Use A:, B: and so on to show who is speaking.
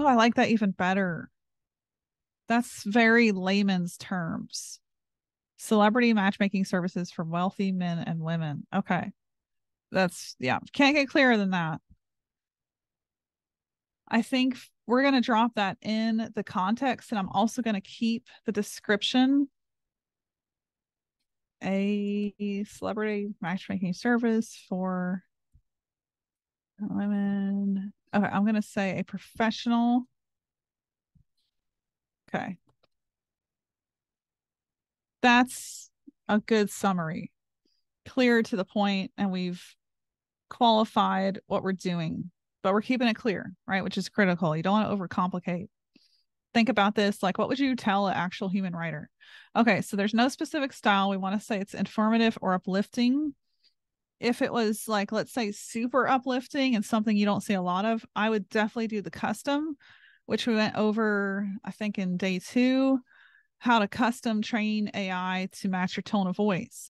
A: I like that even better. That's very layman's terms. Celebrity matchmaking services for wealthy men and women. Okay. That's, yeah, can't get clearer than that. I think we're going to drop that in the context, and I'm also going to keep the description a celebrity matchmaking service for women. Okay, I'm going to say a professional. Okay. That's a good summary. Clear to the point, and we've qualified what we're doing, but we're keeping it clear, right? Which is critical. You don't want to overcomplicate. Think about this, like, what would you tell an actual human writer? Okay, so there's no specific style. We want to say it's informative or uplifting. If it was like, let's say, super uplifting and something you don't see a lot of, I would definitely do the custom, which we went over, I think, in day 2, how to custom train AI to match your tone of voice.